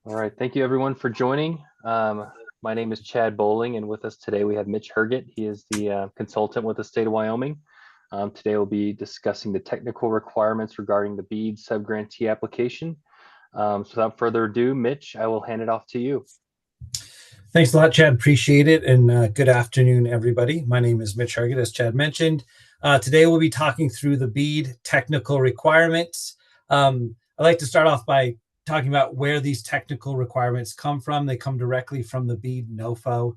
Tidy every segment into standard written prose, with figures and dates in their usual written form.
All right, thank you everyone for joining. My name is Chad Bowling, and with us today we have Mitch Herget. He is the consultant with the state of Wyoming. Today we'll be discussing the technical requirements regarding the BEAD subgrantee application. So without further ado, Mitch, I will hand it off to you. Thanks a lot, Chad. Appreciate it. And good afternoon, everybody. My name is Mitch Herget, as Chad mentioned. Today we'll be talking through the BEAD technical requirements. I'd like to start off by talking about where these technical requirements come from. They come directly from the BEAD NOFO,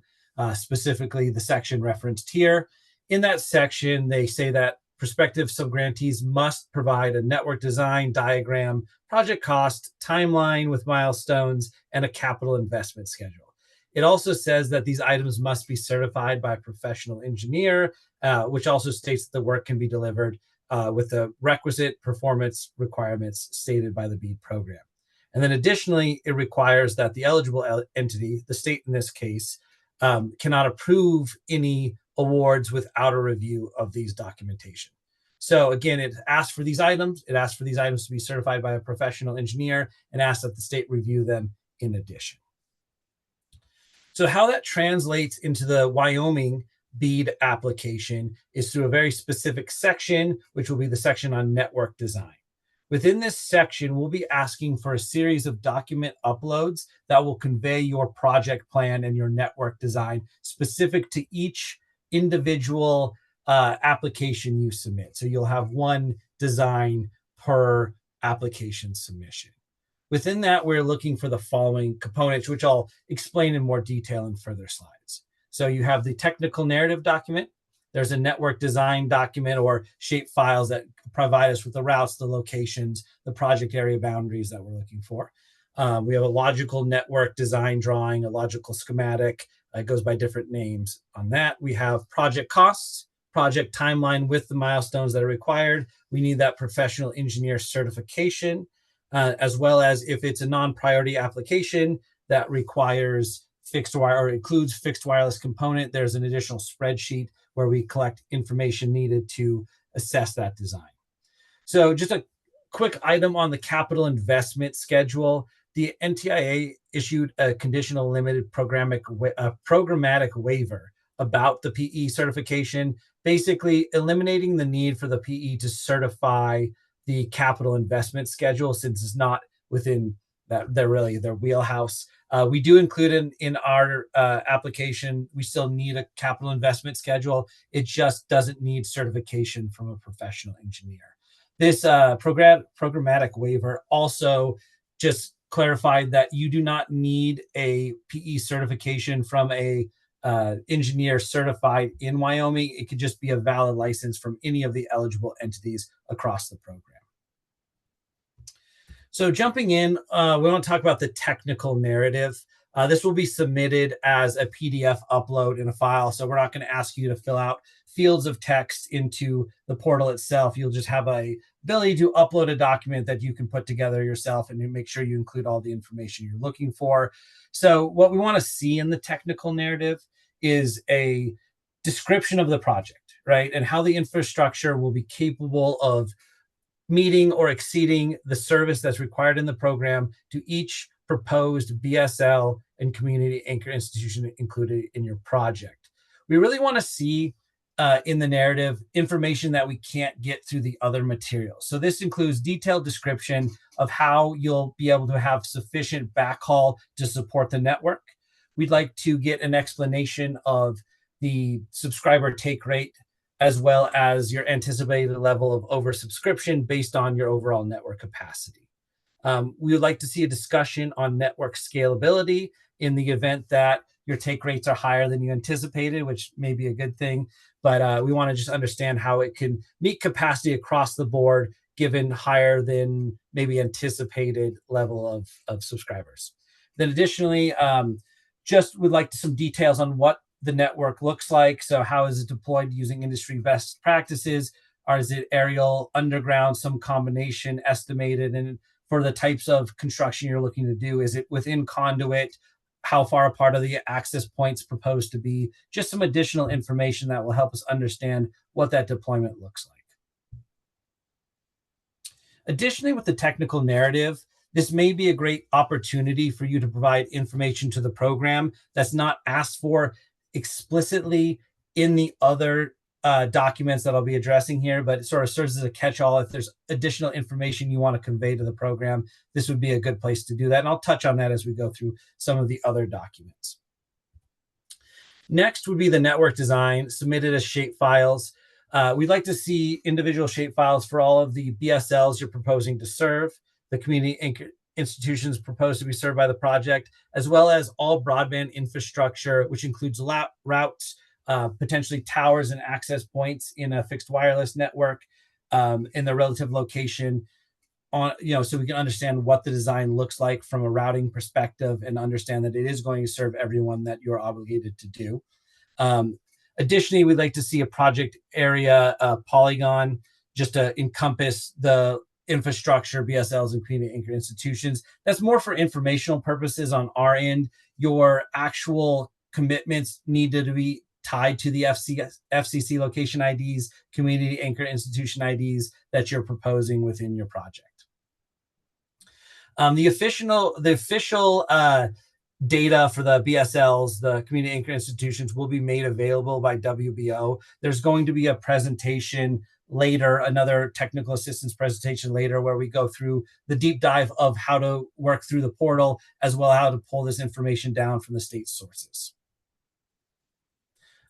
specifically the section referenced here. In that section, they say that prospective subgrantees must provide a network design diagram, project cost, timeline with milestones, and a capital investment schedule. It also says that these items must be certified by a professional engineer, which also states that the work can be delivered with the requisite performance requirements stated by the BEAD program. And then additionally, it requires that the eligible entity, the state in this case, cannot approve any awards without a review of these documentation. So again, it asks for these items. It asks for these items to be certified by a professional engineer and asks that the state review them in addition. So how that translates into the Wyoming BEAD application is through a very specific section, which will be the section on network design. Within this section, we'll be asking for a series of document uploads that will convey your project plan and your network design specific to each individual application you submit. So you'll have one design per application submission. Within that, we're looking for the following components, which I'll explain in more detail in further slides. So you have the technical narrative document. There's a network design document or shape files that provide us with the routes, the locations, the project area boundaries that we're looking for. We have a logical network design drawing, a logical schematic. It goes by different names on that. We have project costs, project timeline with the milestones that are required. We need that professional engineer certification. As well as if it's a non-priority application that requires fixed wire or includes fixed wireless component, there's an additional spreadsheet where we collect information needed to assess that design. So just a quick item on the capital investment schedule. The NTIA issued a conditional limited programmatic waiver about the PE certification, basically eliminating the need for the PE to certify the capital investment schedule since it's not within their wheelhouse. We do include in our application, we still need a capital investment schedule. It just doesn't need certification from a professional engineer. This programmatic waiver also just clarified that you do not need a PE certification from a engineer certified in Wyoming. It could just be a valid license from any of the eligible entities across the program. So jumping in, we want to talk about the technical narrative. This will be submitted as a PDF upload in a file. So we're not going to ask you to fill out fields of text into the portal itself. You'll just have a ability to upload a document that you can put together yourself and make sure you include all the information you're looking for. So what we want to see in the technical narrative is a description of the project, right? And how the infrastructure will be capable of meeting or exceeding the service that's required in the program to each proposed BSL and community anchor institution included in your project. We really want to see in the narrative information that we can't get through the other materials. So this includes detailed description of how you'll be able to have sufficient backhaul to support the network. We'd like to get an explanation of the subscriber take rate as well as your anticipated level of oversubscription based on your overall network capacity. We would like to see a discussion on network scalability in the event that your take rates are higher than you anticipated, which may be a good thing, but we want to just understand how it can meet capacity across the board given higher than maybe anticipated level of subscribers. Then additionally, just would like some details on what the network looks like. So how is it deployed using industry best practices? Or is it aerial, underground, some combination estimated? And for the types of construction you're looking to do, is it within conduit? How far apart are the access points proposed to be? Just some additional information that will help us understand what that deployment looks like. Additionally, with the technical narrative, this may be a great opportunity for you to provide information to the program that's not asked for explicitly in the other documents that I'll be addressing here, but it sort of serves as a catch-all. If there's additional information you want to convey to the program, this would be a good place to do that. And I'll touch on that as we go through some of the other documents. Next would be the network design submitted as shapefiles. We'd like to see individual shapefiles for all of the BSLs you're proposing to serve, the community institutions proposed to be served by the project, as well as all broadband infrastructure, which includes routes, potentially towers and access points in a fixed wireless network, in the relative location, so we can understand what the design looks like from a routing perspective and understand that it is going to serve everyone that you're obligated to do. Additionally, we'd like to see a project area polygon just to encompass the infrastructure, BSLs, and community anchored institutions. That's more for informational purposes on our end. Your actual commitments need to be tied to the FCC location IDs, community anchored institution IDs that you're proposing within your project. The official data for the BSLs, the community anchored institutions, will be made available by WBO. There's going to be a presentation later, another technical assistance presentation later, where we go through the deep dive of how to work through the portal, as well as how to pull this information down from the state sources.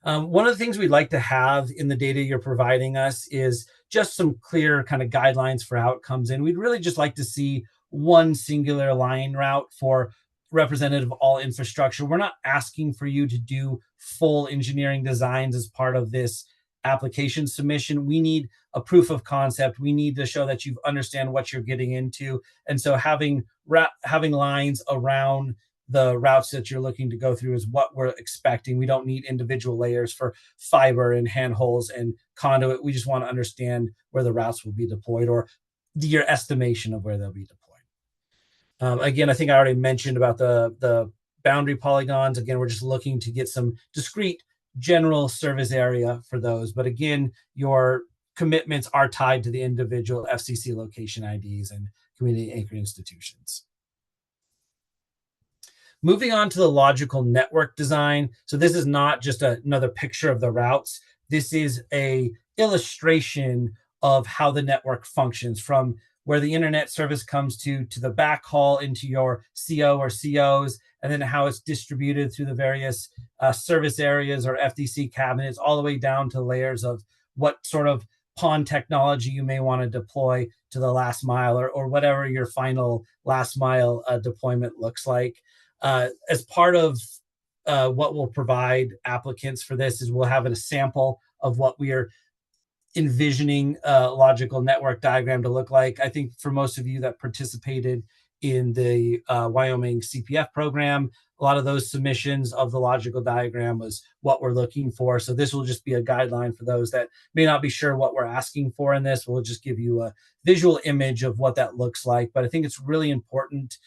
One of the things we'd like to have in the data you're providing us is just some clear kind of guidelines for how it comes in. We'd really just like to see one singular line route for representative of all infrastructure. We're not asking for you to do full engineering designs as part of this application submission. We need a proof of concept. We need to show that you understand what you're getting into. And so having lines around the routes that you're looking to go through is what we're expecting. We don't need individual layers for fiber and handholds and conduit. We just want to understand where the routes will be deployed, or your estimation of where they'll be deployed. Again, I think I already mentioned about the boundary polygons. Again, we're just looking to get some discrete general service area for those. But again, your commitments are tied to the individual FCC location IDs and community anchored institutions. Moving on to the logical network design. So this is not just another picture of the routes. This is a illustration of how the network functions, from where the internet service comes to the backhaul into your CO or COs, and then how it's distributed through the various service areas or FDC cabinets, all the way down to layers of what sort of PON technology you may want to deploy to the last mile, or whatever your final last mile deployment looks like. As part of what we'll provide applicants for this is we'll have a sample of what we are envisioning a logical network diagram to look like. I think for most of you that participated in the Wyoming CPF program, a lot of those submissions of the logical diagram was what we're looking for. So this will just be a guideline for those that may not be sure what we're asking for in this. We'll just give you a visual image of what that looks like. But I think it's really important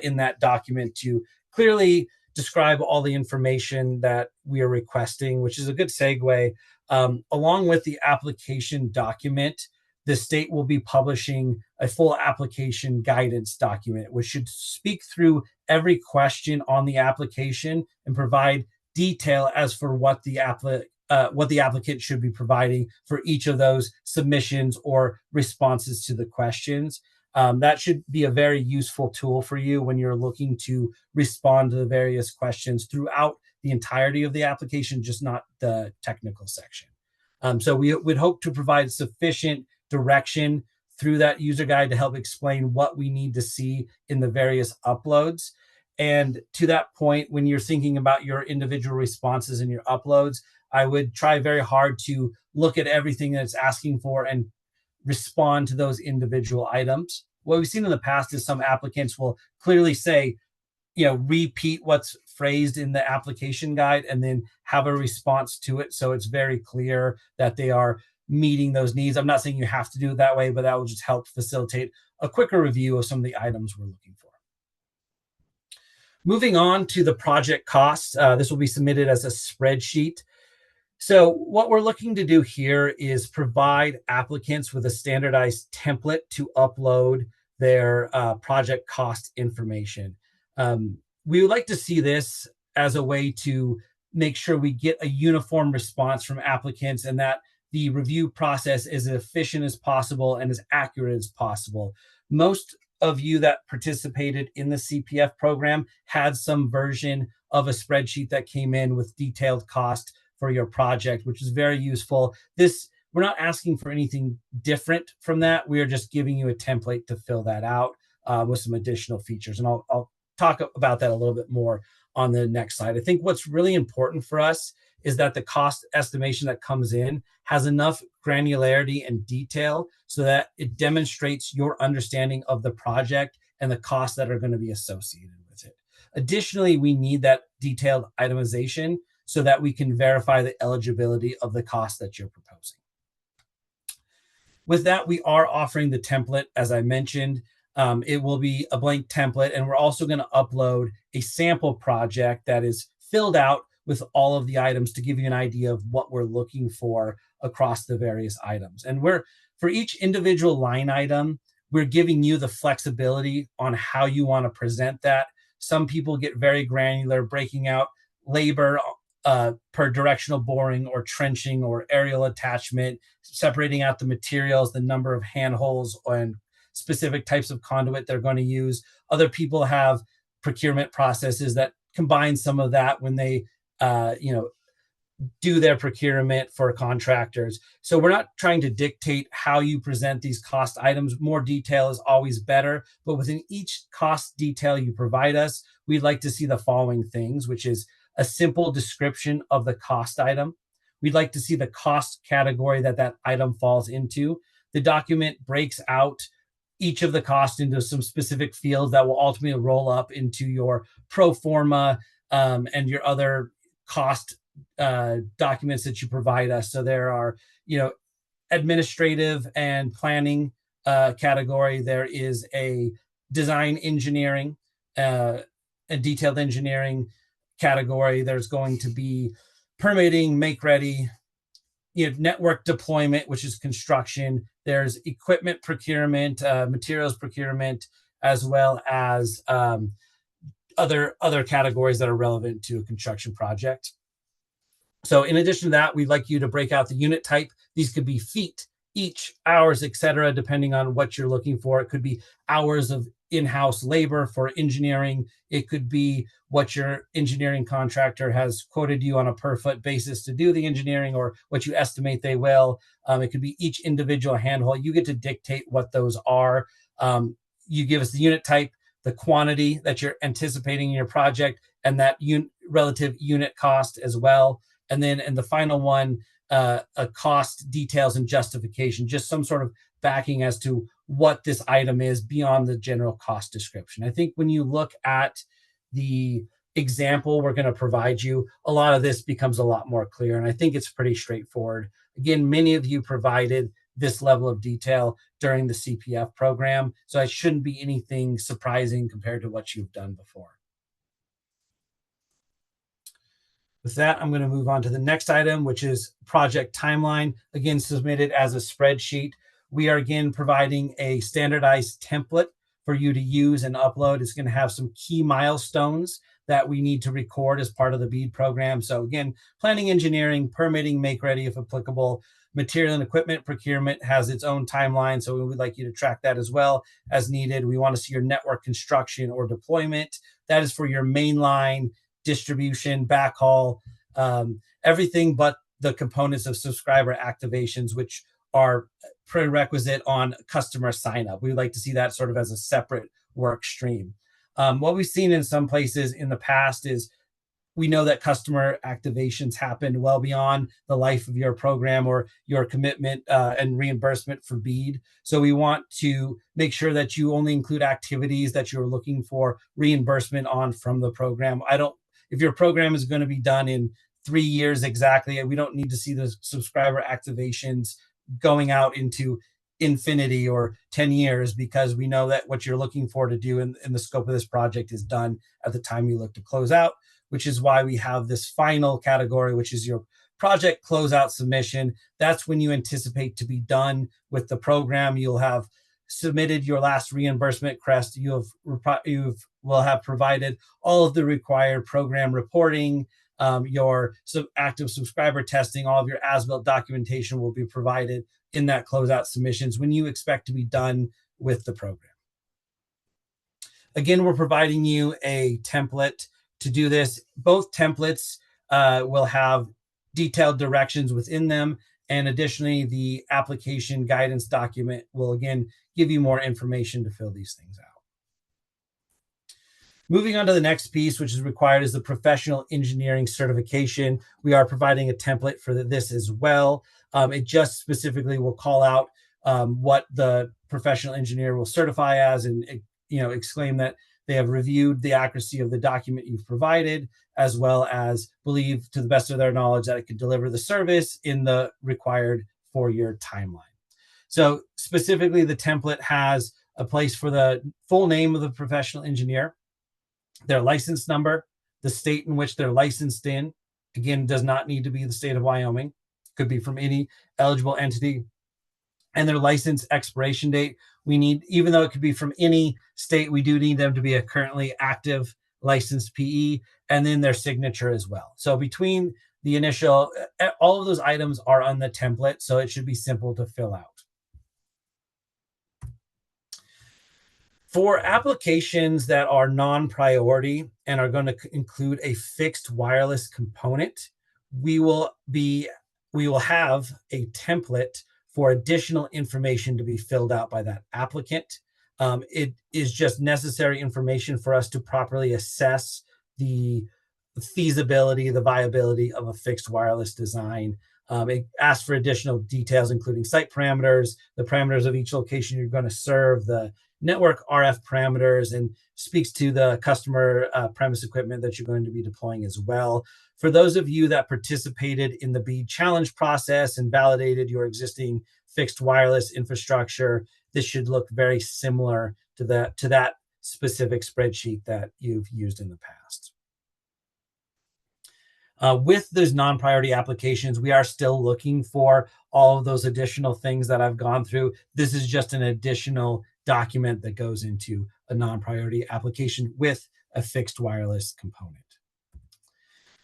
in that document to clearly describe all the information that we are requesting, which is a good segue. Along with the application document, the state will be publishing a full application guidance document, which should speak through every question on the application and provide detail as for what the applicant should be providing for each of those submissions or responses to the questions. That should be a very useful tool for you when you're looking to respond to the various questions throughout the entirety of the application, just not the technical section. So we would hope to provide sufficient direction through that user guide to help explain what we need to see in the various uploads. And to that point, when you're thinking about your individual responses and your uploads, I would try very hard to look at everything that it's asking for and respond to those individual items. What we've seen in the past is some applicants will clearly say, repeat what's phrased in the application guide and then have a response to it. So it's very clear that they are meeting those needs. I'm not saying you have to do it that way, but that will just help facilitate a quicker review of some of the items we're looking for. Moving on to the project costs, this will be submitted as a spreadsheet. So what we're looking to do here is provide applicants with a standardized template to upload their project cost information. We would like to see this as a way to make sure we get a uniform response from applicants and that the review process is as efficient as possible and as accurate as possible. Most of you that participated in the CPF program had some version of a spreadsheet that came in with detailed cost for your project, which is very useful. We're not asking for anything different from that. We are just giving you a template to fill that out with some additional features. And I'll talk about that a little bit more on the next slide. I think what's really important for us is that the cost estimation that comes in has enough granularity and detail so that it demonstrates your understanding of the project and the costs that are going to be associated with it. Additionally, we need that detailed itemization so that we can verify the eligibility of the cost that you're proposing. With that, we are offering the template, as I mentioned. It will be a blank template, and we're also going to upload a sample project that is filled out with all of the items to give you an idea of what we're looking for across the various items. And for each individual line item, we're giving you the flexibility on how you want to present that. Some people get very granular, breaking out labor per directional boring or trenching or aerial attachment, separating out the materials, the number of handholds and specific types of conduit they're going to use. Other people have procurement processes that combine some of that when they do their procurement for contractors. So we're not trying to dictate how you present these cost items. More detail is always better, but within each cost detail you provide us, we'd like to see the following things, which is a simple description of the cost item. We'd like to see the cost category that item falls into. The document breaks out each of the costs into some specific fields that will ultimately roll up into your pro forma and your other cost documents that you provide us. So there are, administrative and planning category. There is a design engineering and detailed engineering category. There's going to be permitting, make ready, network deployment, which is construction. There's equipment procurement, materials procurement, as well as other categories that are relevant to a construction project. So in addition to that, we'd like you to break out the unit type. These could be feet, each, hours, etc., depending on what you're looking for. It could be hours of in-house labor for engineering. It could be what your engineering contractor has quoted you on a per foot basis to do the engineering, or what you estimate they will. It could be each individual handhold. You get to dictate what those are. You give us the unit type, the quantity that you're anticipating in your project, and that relative unit cost as well. And then in the final one, a cost, details, and justification, just some sort of backing as to what this item is beyond the general cost description. I think when you look at the example we're going to provide you, a lot of this becomes a lot more clear, and I think it's pretty straightforward. Again, many of you provided this level of detail during the CPF program, so it shouldn't be anything surprising compared to what you've done before. With that, I'm going to move on to the next item, which is project timeline, again, submitted as a spreadsheet. We are again providing a standardized template for you to use and upload. It's going to have some key milestones that we need to record as part of the BEAD program. So again, planning, engineering, permitting, make ready if applicable. Material and equipment procurement has its own timeline, so we would like you to track that as well as needed. We want to see your network construction or deployment. That is for your mainline, distribution, backhaul, everything but the components of subscriber activations, which are prerequisite on customer sign up. We would like to see that sort of as a separate work stream. What we've seen in some places in the past is we know that customer activations happen well beyond the life of your program or your commitment and reimbursement for BEAD. So we want to make sure that you only include activities that you're looking for reimbursement on from the program. If your program is going to be done in 3 years exactly, we don't need to see the subscriber activations going out into infinity or 10 years, because we know that what you're looking for to do in the scope of this project is done at the time you look to close out, which is why we have this final category, which is your project closeout submission. That's when you anticipate to be done with the program. You'll have submitted your last reimbursement request, you will have provided all of the required program reporting, your active subscriber testing, all of your as-built documentation will be provided in that closeout submissions when you expect to be done with the program. Again, we're providing you a template to do this. Both templates will have detailed directions within them. And additionally, the application guidance document will, again, give you more information to fill these things out. Moving on to the next piece, which is required, is the professional engineering certification. We are providing a template for this as well. It just specifically will call out what the professional engineer will certify as, and exclaim that they have reviewed the accuracy of the document you've provided, as well as believe to the best of their knowledge that it could deliver the service in the required 4-year timeline. So specifically, the template has a place for the full name of the professional engineer, their license number, the state in which they're licensed in. Again, does not need to be the state of Wyoming. Could be from any eligible entity. And their license expiration date. We need, even though it could be from any state, we do need them to be a currently active licensed PE, and then their signature as well. So between the initial, all of those items are on the template, so it should be simple to fill out. For applications that are non-priority and are going to include a fixed wireless component, we will have a template for additional information to be filled out by that applicant. It is just necessary information for us to properly assess the feasibility, the viability of a fixed wireless design. It asks for additional details, including site parameters, the parameters of each location you're going to serve, the network RF parameters, and speaks to the customer premise equipment that you're going to be deploying as well. For those of you that participated in the BEAD challenge process and validated your existing fixed wireless infrastructure, this should look very similar to that specific spreadsheet that you've used in the past. With those non-priority applications, we are still looking for all of those additional things that I've gone through. This is just an additional document that goes into a non-priority application with a fixed wireless component.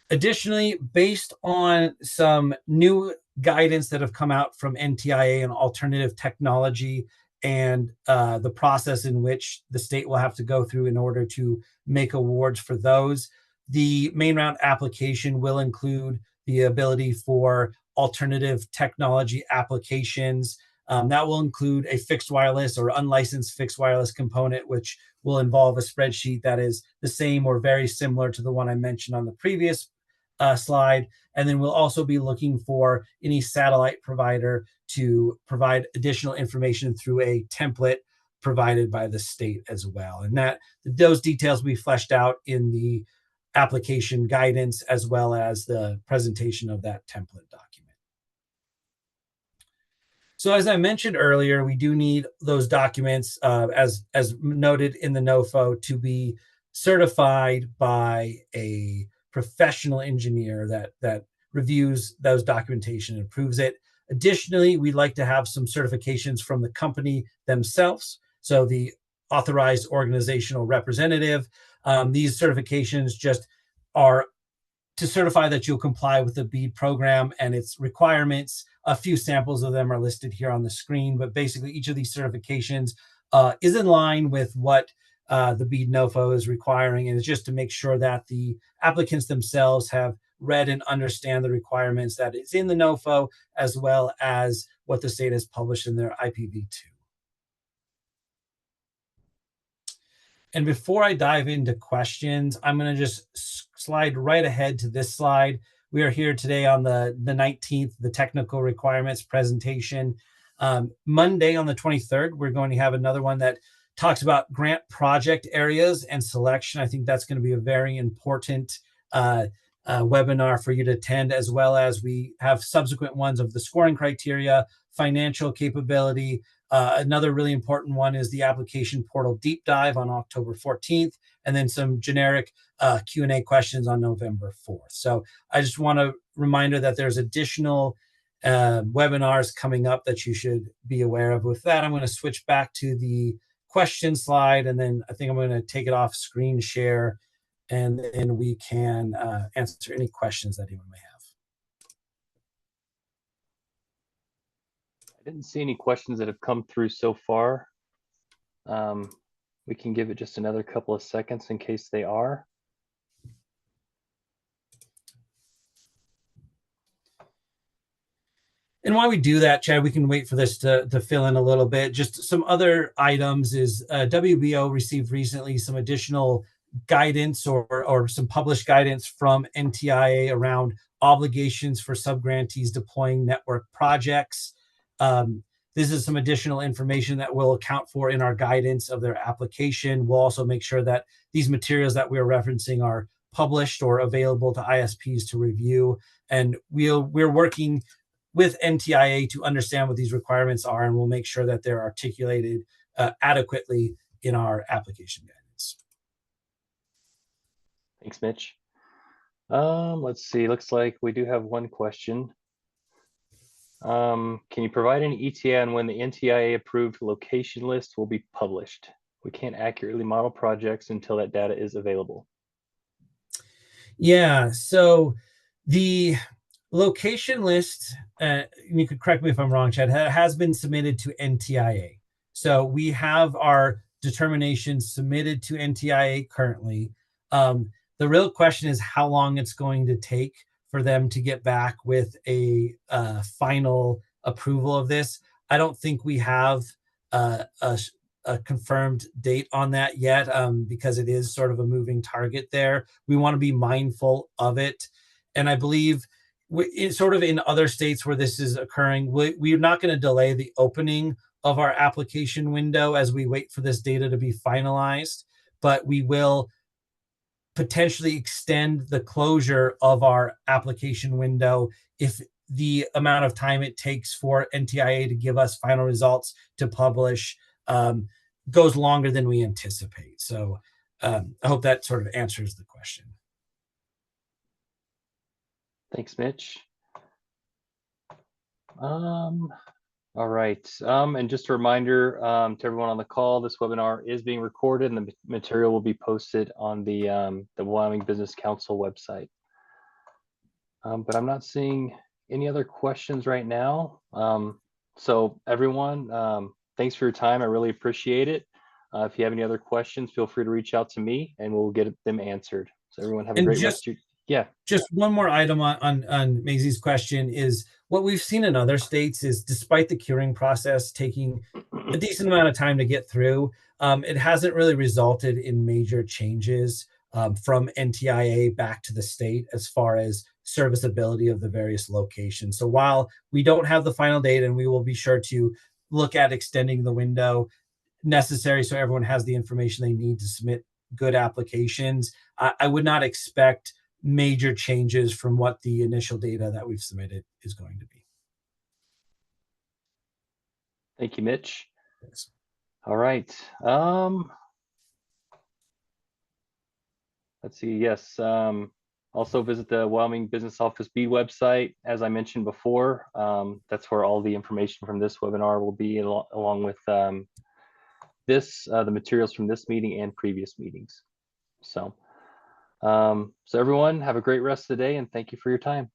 Additionally, based on some new guidance that have come out from NTIA and alternative technology, and the process in which the state will have to go through in order to make awards for those, the main round application will include the ability for alternative technology applications. That will include a fixed wireless or unlicensed fixed wireless component, which will involve a spreadsheet that is the same or very similar to the one I mentioned on the previous slide. And then we'll also be looking for any satellite provider to provide additional information through a template provided by the state as well. And those details will be fleshed out in the application guidance as well as the presentation of that template document. So as I mentioned earlier, we do need those documents, as noted in the NOFO, to be certified by a professional engineer that reviews those documentation and approves it. Additionally, we'd like to have some certifications from the company themselves, so the authorized organizational representative. These certifications just are to certify that you'll comply with the BEAD program and its requirements. A few samples of them are listed here on the screen, but basically each of these certifications is in line with what the BEAD NOFO is requiring, and it's just to make sure that the applicants themselves have read and understand the requirements that is in the NOFO, as well as what the state has published in their IPv2. And before I dive into questions, I'm going to just slide right ahead to this slide. We are here today on the 19th, the technical requirements presentation. Monday on the 23rd, we're going to have another one that talks about grant project areas and selection. I think that's going to be a very important webinar for you to attend, as well as we have subsequent ones of the scoring criteria, financial capability. Another really important one is the application portal deep dive on October 14th, and then some generic Q&A questions on November 4th. So I just want a reminder that there's additional webinars coming up that you should be aware of. With that, I'm going to switch back to the question slide, and then I think I'm going to take it off screen share, and then we can answer any questions that anyone may have. I didn't see any questions that have come through so far. We can give it just another couple of seconds in case they are. And while we do that, Chad, we can wait for this to fill in a little bit. Just some other items is WBO received recently some additional guidance or some published guidance from NTIA around obligations for subgrantees deploying network projects. This is some additional information that we'll account for in our guidance of their application. We'll also make sure that these materials that we're referencing are published or available to ISPs to review. And we're working with NTIA to understand what these requirements are, and we'll make sure that they're articulated adequately in our application guidance. Thanks, Mitch. Let's see, looks like we do have one question. Can you provide any ETA on when the NTIA approved location list will be published? We can't accurately model projects until that data is available. Yeah, so the location list, you could correct me if I'm wrong, Chad, has been submitted to NTIA. So we have our determination submitted to NTIA currently. The real question is how long it's going to take for them to get back with a final approval of this. I don't think we have a confirmed date on that yet, because it is sort of a moving target there. We want to be mindful of it. And I believe sort of in other states where this is occurring, we're not going to delay the opening of our application window as we wait for this data to be finalized, but we will potentially extend the closure of our application window if the amount of time it takes for NTIA to give us final results to publish goes longer than we anticipate. So I hope that sort of answers the question. Thanks, Mitch. All right, and just a reminder to everyone on the call, this webinar is being recorded and the material will be posted on the Wyoming Business Council website. But I'm not seeing any other questions right now. So everyone, thanks for your time. I really appreciate it. If you have any other questions, feel free to reach out to me and we'll get them answered. So everyone have a great rest of your, yeah. Just one more item on Maisie's question is what we've seen in other states is despite the curing process taking a decent amount of time to get through, it hasn't really resulted in major changes from NTIA back to the state as far as serviceability of the various locations. So while we don't have the final date, and we will be sure to look at extending the window necessary so everyone has the information they need to submit good applications, I would not expect major changes from what the initial data that we've submitted is going to be. Thank you, Mitch. Thanks. All right. Let's see. Yes. Also visit the Wyoming Business Office BEAD website. As I mentioned before, that's where all the information from this webinar will be, along with the materials from this meeting and previous meetings. So everyone have a great rest of the day and thank you for your time.